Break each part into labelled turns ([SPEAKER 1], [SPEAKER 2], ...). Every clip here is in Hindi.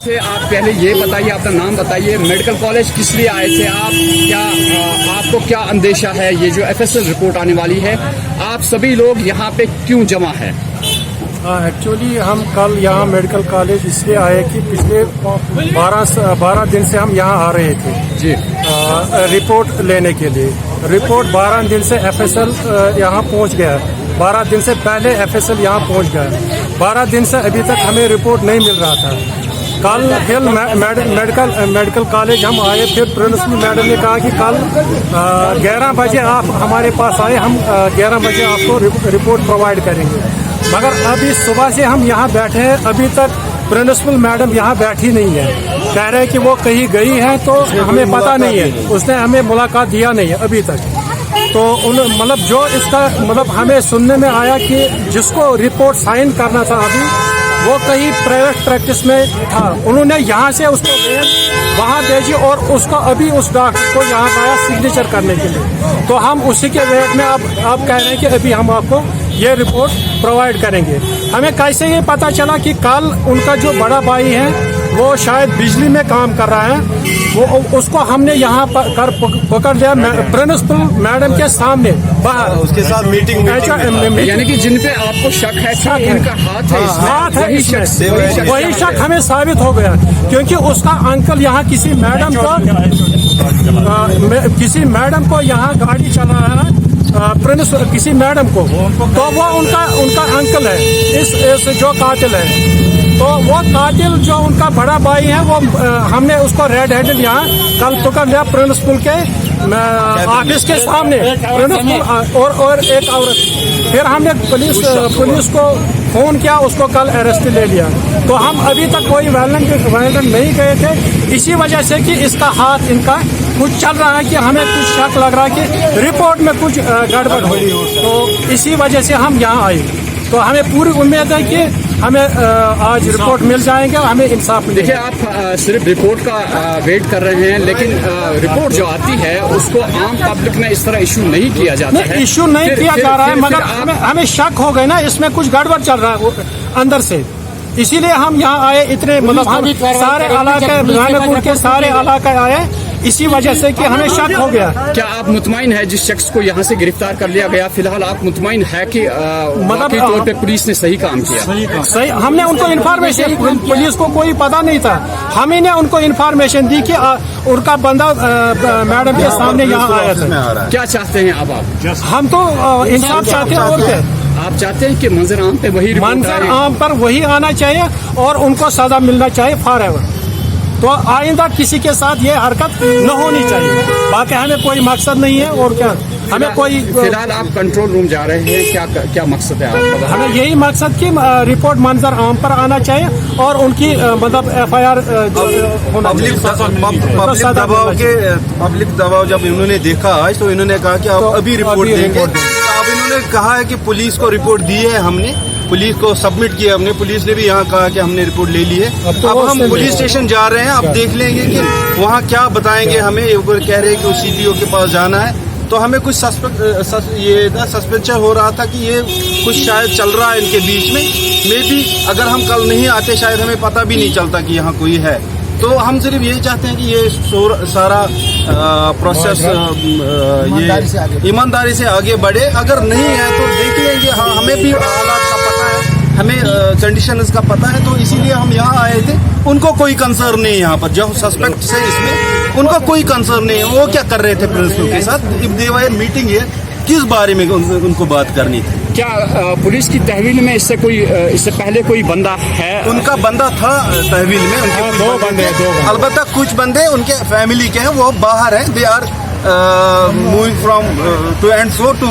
[SPEAKER 1] से आप पहले ये बताइए, अपना नाम बताइए, मेडिकल कॉलेज किस लिए आए थे आप, क्या आपको क्या अंदेशा है ये जो एफएसएल रिपोर्ट आने वाली है, आप सभी लोग यहाँ पे क्यों जमा है?
[SPEAKER 2] एक्चुअली हम कल यहाँ मेडिकल कॉलेज इसलिए आए कि पिछले 12 दिन से हम यहाँ आ रहे थे
[SPEAKER 1] जी।
[SPEAKER 2] रिपोर्ट लेने के लिए। रिपोर्ट 12 दिन से एफएसएल यहाँ पहुँच गया, 12 दिन से पहले एफएसएल यहाँ पहुँच गया। 12 दिन से अभी तक हमें रिपोर्ट नहीं मिल रहा था। कल फिर मेडिकल कॉलेज हम आए, फिर प्रिंसिपल मैडम ने कहा कि कल 11 बजे आप हमारे पास आए, हम 11 बजे आपको रिपोर्ट प्रोवाइड करेंगे। मगर अभी सुबह से हम यहाँ बैठे हैं, अभी तक प्रिंसिपल मैडम यहाँ बैठी नहीं है। कह रहे हैं कि वो कहीं गई है, तो हमें पता नहीं है, उसने हमें मुलाकात दिया नहीं है अभी तक। तो मतलब जो इसका मतलब हमें सुनने में आया कि जिसको रिपोर्ट साइन करना था अभी, वो कहीं प्राइवेट प्रैक्टिस में था, उन्होंने यहाँ से उसको वहाँ भेजी और उसको अभी उस डॉक्टर को यहाँ लाया सिग्नेचर करने के लिए। तो हम उसी के वेट में अब कह रहे हैं कि अभी हम आपको ये रिपोर्ट प्रोवाइड करेंगे। हमें कैसे ये पता चला कि कल उनका जो बड़ा भाई है वो शायद बिजली में काम कर रहा है, वो उसको हमने यहाँ पर पकड़ लिया प्रिंसिपल मैडम के सामने बाहर, उसके साथ मीटिंग
[SPEAKER 1] यानी कि जिन पे आपको शक है कि इनका हाथ है इसमें,
[SPEAKER 2] वही शक हमें साबित हो गया, क्योंकि उसका अंकल यहाँ किसी मैडम को यहाँ गाड़ी चला रहा है, किसी मैडम को, तो वो उनका अंकल है इस जो कातिल है। तो वो कातिल जो उनका बड़ा भाई है, वो हमने उसको रेड हैंडेड यहाँ कल पकड़ लिया प्रिंसिपल के ऑफिस के सामने, प्रिंसिपल और एक औरत। फिर हमने पुलिस को फोन किया, उसको कल अरेस्ट ले लिया। तो हम अभी तक कोई वायलेंट नहीं गए थे, इसी वजह से कि इसका हाथ इनका कुछ चल रहा है, कि हमें कुछ शक लग रहा है कि रिपोर्ट में कुछ गड़बड़ हुई, तो इसी वजह से हम यहाँ आए। तो हमें पूरी उम्मीद है कि हमें आज रिपोर्ट मिल जाएंगे, हमें इंसाफ मिलेगा।
[SPEAKER 1] देखिए, आप सिर्फ रिपोर्ट का वेट कर रहे हैं, लेकिन रिपोर्ट जो आती है उसको आम पब्लिक में इस तरह इशू नहीं किया जाता है।
[SPEAKER 2] इशू नहीं किया जा रहा है, मगर हमें शक हो गए ना, इसमें कुछ गड़बड़ चल रहा है अंदर से, इसीलिए हम यहाँ आए। इतने मतलब हम सारे इलाके भागलपुर के सारे इलाके आए, इसी वजह से कि हमें शक हो गया।
[SPEAKER 1] क्या आप मुतमईन है जिस शख्स को यहाँ से गिरफ्तार कर लिया गया, फिलहाल आप मुतमईन है कि मतलब तौर पे पुलिस ने सही काम किया?
[SPEAKER 2] सही, हमने उनको इन्फॉर्मेशन, पुलिस को कोई पता नहीं था, हम ही ने उनको इन्फॉर्मेशन दी कि उनका बंदा मैडम के सामने यहाँ आया था।
[SPEAKER 1] क्या चाहते हैं अब आप?
[SPEAKER 2] हम तो इंसाफ चाहते हैं। और क्या
[SPEAKER 1] आप चाहते हैं कि मंजर आम पे वही
[SPEAKER 2] मंजर आम पर वही आना चाहिए और उनको सजा मिलना चाहिए फॉर एवर। तो आइंदा किसी के साथ ये हरकत न होनी चाहिए। बाकी हमें कोई मकसद नहीं है, और क्या हमें कोई।
[SPEAKER 1] फिलहाल आप कंट्रोल रूम जा रहे हैं, क्या मकसद है आपका?
[SPEAKER 2] हमें यही मकसद कि रिपोर्ट मंजर आम पर आना चाहिए और उनकी मतलब FIR
[SPEAKER 3] पब्लिक दबाव जब इन्होंने देखा आज, तो इन्होंने कहा कि आप अभी रिपोर्ट देंगे। अब इन्होंने कहा है कि पुलिस को रिपोर्ट दी है, हमने पुलिस को सबमिट किया, हमने पुलिस ने भी यहाँ कहा कि हमने रिपोर्ट ले ली है। अब हम पुलिस स्टेशन जा रहे हैं, अब देख लेंगे कि वहाँ क्या बताएंगे हमें। कह रहे हैं कि CPO के पास जाना है, तो हमें कुछ सस्पेंशन हो रहा था कि ये कुछ शायद चल रहा है इनके बीच में। मे बी अगर हम कल नहीं आते, शायद हमें पता भी नहीं चलता कि यहाँ कोई है। तो हम सिर्फ यही चाहते हैं कि ये सारा प्रोसेस ये ईमानदारी से आगे बढ़े। अगर नहीं है तो देख लेंगे। हाँ, हमें भी हालात का पता है, हमें कंडीशन इसका पता है, तो इसीलिए हम यहाँ आए थे। उनको कोई कंसर्न नहीं है यहाँ पर, जो सस्पेक्ट है इसमें उनको कोई कंसर्न नहीं है। वो क्या कर रहे थे प्रिंसिपल के साथ, इफ दे वर मीटिंग है, किस बारे में उनको बात करनी थी?
[SPEAKER 1] क्या पुलिस की तहवील में इससे पहले कोई बंदा है?
[SPEAKER 3] उनका बंदा था तहवील में, उनके दो बंदे। अलबत्ता कुछ बंदे उनके फैमिली के हैं, वो बाहर हैं। They are moving from to and fro to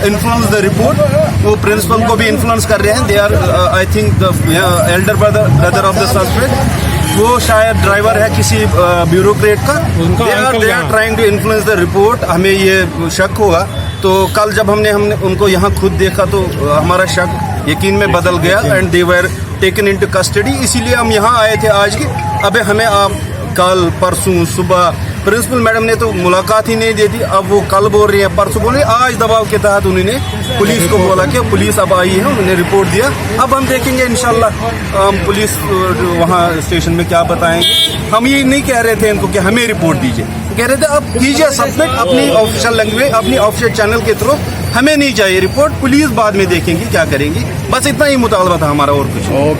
[SPEAKER 3] influence the report. वो प्रिंसिपल को भी इन्फ्लुएंस कर रहे हैं। They are I think the elder brother of the suspect. वो शायद ड्राइवर है किसी ब्यूरोक्रेट का। They are trying to influence the report. हमें ये शक हुआ, तो कल जब हमने उनको यहाँ खुद देखा, तो हमारा शक यकीन में बदल गया and they were taken into custody. इसीलिए हम यहाँ आए थे आज की। अबे हमें आप कल परसों सुबह प्रिंसिपल मैडम ने तो मुलाकात ही नहीं दे दी। अब वो कल बोल रही है, परसों बोल रही है। आज दबाव के तहत उन्होंने पुलिस को बोला कि पुलिस अब आई है, उन्होंने रिपोर्ट दिया। अब हम देखेंगे इंशाल्लाह हम पुलिस वहाँ स्टेशन में क्या बताएंगे। हम ये नहीं कह रहे थे इनको कि हमें रिपोर्ट दीजिए, कह रहे थे अब कीजिए सबमिट अपनी ऑफिशियल लैंग्वेज, अपनी ऑफिशियल चैनल के थ्रू। हमें नहीं चाहिए रिपोर्ट, पुलिस बाद में देखेंगी क्या करेंगी। बस इतना ही मुतालबा था हमारा, और कुछ नहीं।